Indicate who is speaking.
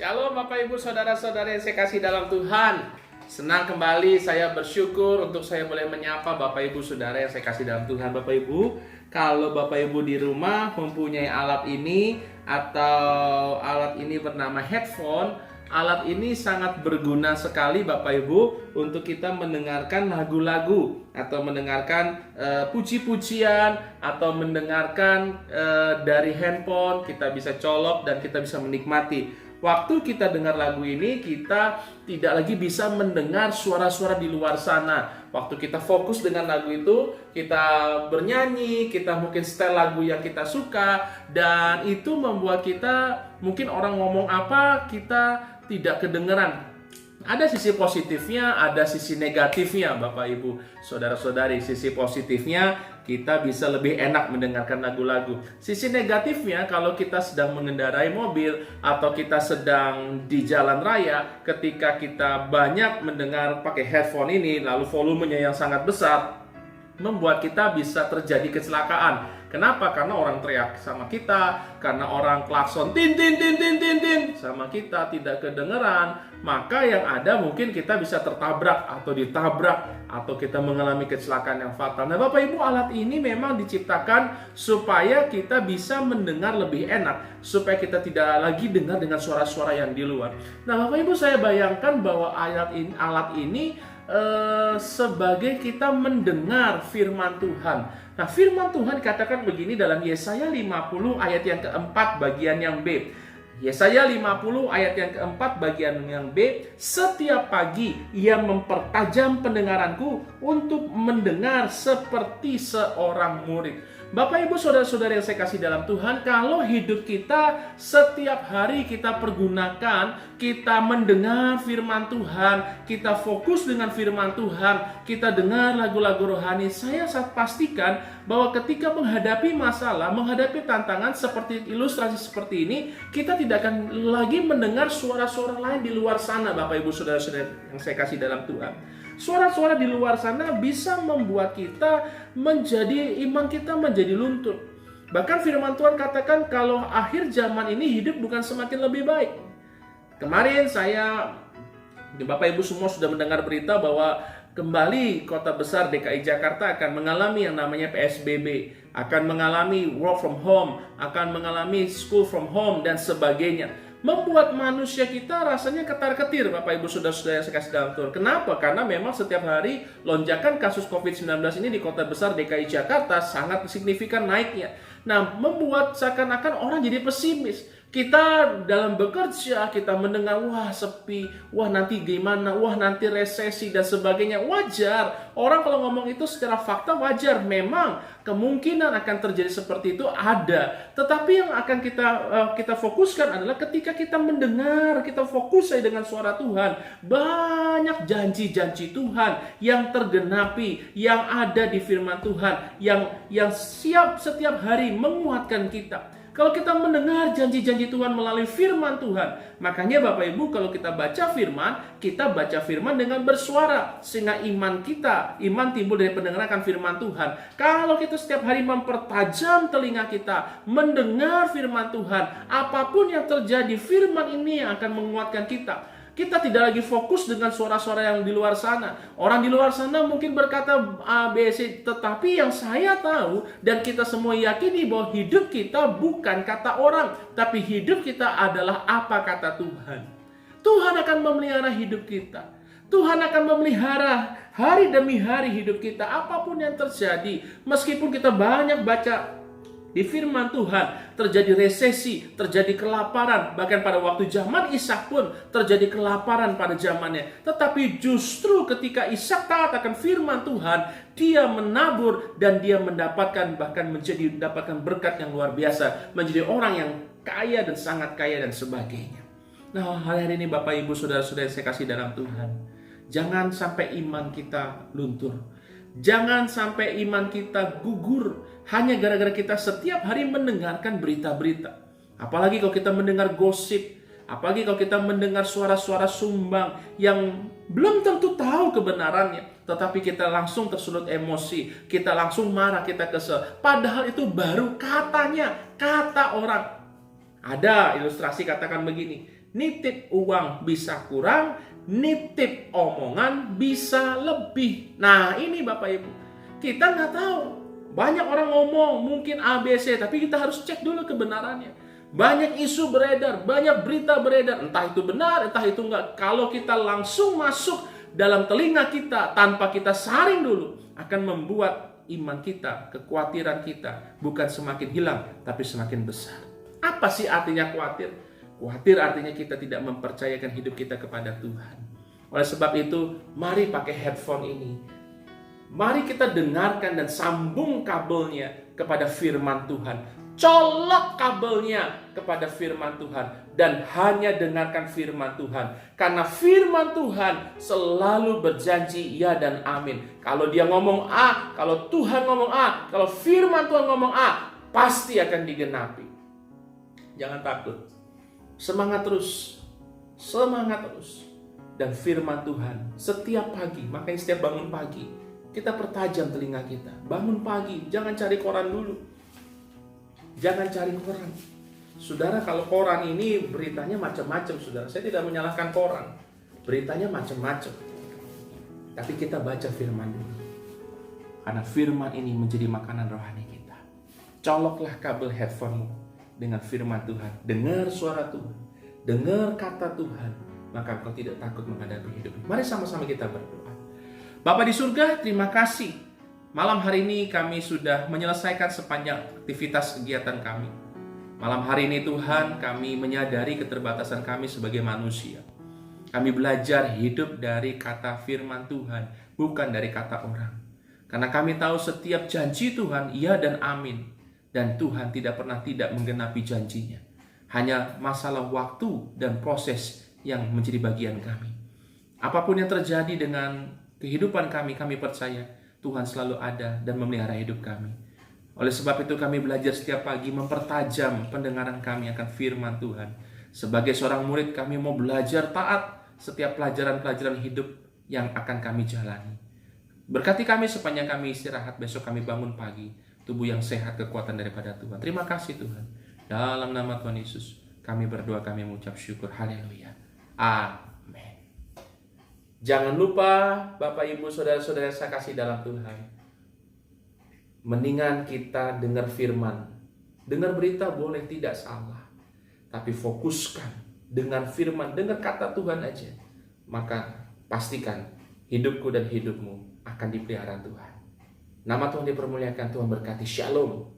Speaker 1: Shalom Bapak Ibu Saudara-saudara yang saya kasih dalam Tuhan. Senang kembali, saya bersyukur untuk saya boleh menyapa Bapak Ibu Saudara yang saya kasih dalam Tuhan. Bapak Ibu, kalau Bapak Ibu di rumah mempunyai alat ini atau alat ini bernama headphone, alat ini sangat berguna sekali Bapak Ibu untuk kita mendengarkan lagu-lagu atau mendengarkan puji-pujian atau mendengarkan dari handphone. Kita bisa colok dan kita bisa menikmati. Waktu kita dengar lagu ini, kita tidak lagi bisa mendengar suara-suara di luar sana. Waktu kita fokus dengan lagu itu, kita bernyanyi, kita mungkin setel lagu yang kita suka, dan itu membuat kita, mungkin orang ngomong apa, kita tidak kedengeran. Ada sisi positifnya, ada sisi negatifnya Bapak Ibu Saudara-saudari. Sisi positifnya kita bisa lebih enak mendengarkan lagu-lagu. Sisi negatifnya kalau kita sedang mengendarai mobil atau kita sedang di jalan raya, ketika kita banyak mendengar pakai headphone ini lalu volumenya yang sangat besar, membuat kita bisa terjadi kecelakaan. Kenapa? Karena orang teriak sama kita, karena orang klakson tin tin tin tin tin tin sama kita, tidak kedengeran, maka yang ada mungkin kita bisa tertabrak atau ditabrak atau kita mengalami kecelakaan yang fatal. Nah, Bapak Ibu, alat ini memang diciptakan supaya kita bisa mendengar lebih enak, supaya kita tidak lagi dengar dengan suara-suara yang di luar. Nah, Bapak Ibu, saya bayangkan bahwa alat ini sebagai kita mendengar firman Tuhan. Nah, firman Tuhan dikatakan begini dalam Yesaya 50 ayat yang keempat bagian yang B. Yesaya 50 ayat yang keempat bagian yang B. Setiap pagi ia mempertajam pendengaranku untuk mendengar seperti seorang murid. Bapak Ibu Saudara-saudara yang saya kasih dalam Tuhan, kalau hidup kita setiap hari kita pergunakan, kita mendengar firman Tuhan, kita fokus dengan firman Tuhan, kita dengar lagu-lagu rohani, saya pastikan bahwa ketika menghadapi masalah, menghadapi tantangan seperti ilustrasi seperti ini, kita tidak akan lagi mendengar suara-suara lain di luar sana Bapak Ibu Saudara-saudara yang saya kasih dalam Tuhan. Suara-suara di luar sana bisa membuat kita iman kita menjadi luntur. Bahkan firman Tuhan katakan kalau akhir zaman ini hidup bukan semakin lebih baik. Kemarin Bapak Ibu semua sudah mendengar berita bahwa kembali kota besar DKI Jakarta akan mengalami yang namanya PSBB, akan mengalami work from home, akan mengalami school from home dan sebagainya. Membuat manusia kita rasanya ketar-ketir Bapak Ibu Saudara-saudara yang saya kasih dalam Tuhan. Kenapa? Karena memang setiap hari lonjakan kasus COVID-19 ini di kota besar DKI Jakarta sangat signifikan naiknya. Nah, membuat seakan-akan orang jadi pesimis. Kita dalam bekerja, kita mendengar, wah sepi, wah nanti gimana, wah nanti resesi dan sebagainya. Wajar, orang kalau ngomong itu secara fakta wajar. Memang kemungkinan akan terjadi seperti itu ada. Tetapi yang akan kita fokuskan adalah ketika kita mendengar, kita fokus dengan suara Tuhan. Banyak janji-janji Tuhan yang tergenapi, yang ada di firman Tuhan, yang siap setiap hari menguatkan kita. Kalau kita mendengar janji-janji Tuhan melalui firman Tuhan, makanya Bapak Ibu kalau kita baca firman dengan bersuara. Sehingga iman timbul dari pendengaran firman Tuhan. Kalau kita setiap hari mempertajam telinga kita, mendengar firman Tuhan, apapun yang terjadi, firman ini yang akan menguatkan kita. Kita tidak lagi fokus dengan suara-suara yang di luar sana. Orang di luar sana mungkin berkata A, B, C. Tetapi yang saya tahu dan kita semua yakini bahwa hidup kita bukan kata orang. Tapi hidup kita adalah apa kata Tuhan. Tuhan akan memelihara hidup kita. Tuhan akan memelihara hari demi hari hidup kita. Apapun yang terjadi. Meskipun kita banyak baca di firman Tuhan, terjadi resesi, terjadi kelaparan. Bahkan pada waktu zaman Ishak pun terjadi kelaparan pada zamannya. Tetapi justru ketika Ishak taat akan firman Tuhan, dia menabur dan dia mendapatkan berkat yang luar biasa. Menjadi orang yang kaya dan sangat kaya dan sebagainya. Nah, hari ini Bapak Ibu Saudara-saudara yang saya kasih dalam Tuhan, jangan sampai iman kita luntur. Jangan sampai iman kita gugur hanya gara-gara kita setiap hari mendengarkan berita-berita. Apalagi kalau kita mendengar gosip, apalagi kalau kita mendengar suara-suara sumbang yang belum tentu tahu kebenarannya, tetapi kita langsung tersulut emosi, kita langsung marah, kita kesel. Padahal itu baru kata orang. Ada ilustrasi katakan begini, nitip uang bisa kurang, nitip omongan bisa lebih. Nah ini Bapak Ibu, kita nggak tahu. Banyak orang ngomong mungkin ABC, tapi kita harus cek dulu kebenarannya. Banyak isu beredar, banyak berita beredar, entah itu benar, entah itu enggak. Kalau kita langsung masuk dalam telinga kita tanpa kita saring dulu, akan membuat iman kita, kekhawatiran kita bukan semakin hilang, tapi semakin besar. Apa sih artinya khawatir? Khawatir artinya kita tidak mempercayakan hidup kita kepada Tuhan. Oleh sebab itu, mari pakai headphone ini. Mari kita dengarkan dan sambung kabelnya kepada firman Tuhan. Colok kabelnya kepada firman Tuhan dan hanya dengarkan firman Tuhan. Karena firman Tuhan selalu berjanji ya dan amin. Kalau dia ngomong A, kalau Tuhan ngomong A, kalau firman Tuhan ngomong A, pasti akan digenapi. Jangan takut. Semangat terus. Semangat terus. Dan firman Tuhan setiap pagi, makanya setiap bangun pagi, kita pertajam telinga kita. Bangun pagi, jangan cari koran dulu. Jangan cari koran. Saudara, kalau koran ini beritanya macam-macam, saudara. Saya tidak menyalahkan koran. Beritanya macam-macam. Tapi kita baca firman dulu. Karena firman ini menjadi makanan rohani kita. Coloklah kabel headphone-mu dengan firman Tuhan. Dengar suara Tuhan. Dengar kata Tuhan. Maka engkau tidak takut menghadapi hidup. Mari sama-sama kita berdoa. Bapa di surga, terima kasih. Malam hari ini kami sudah menyelesaikan sepanjang aktivitas kegiatan kami. Malam hari ini Tuhan, kami menyadari keterbatasan kami sebagai manusia. Kami belajar hidup dari kata firman Tuhan, bukan dari kata orang. Karena kami tahu setiap janji Tuhan, iya dan amin. Dan Tuhan tidak pernah tidak menggenapi janjinya. Hanya masalah waktu dan proses yang menjadi bagian kami. Apapun yang terjadi dengan kehidupan kami percaya Tuhan selalu ada dan memelihara hidup kami. Oleh sebab itu kami belajar setiap pagi mempertajam pendengaran kami akan firman Tuhan. Sebagai seorang murid kami mau belajar taat setiap pelajaran-pelajaran hidup yang akan kami jalani. Berkati kami sepanjang kami istirahat, besok kami bangun pagi. Tubuh yang sehat, kekuatan daripada Tuhan. Terima kasih Tuhan. Dalam nama Tuhan Yesus kami berdoa, kami mengucap syukur. Haleluya. Amin. Jangan lupa Bapak Ibu Saudara-saudara saya kasih dalam Tuhan. Mendingan kita dengar firman. Dengar berita boleh, tidak salah. Tapi fokuskan dengan firman, dengar kata Tuhan aja. Maka pastikan hidupku dan hidupmu akan dipelihara Tuhan. Nama Tuhan dipermuliakan, Tuhan berkati. Shalom.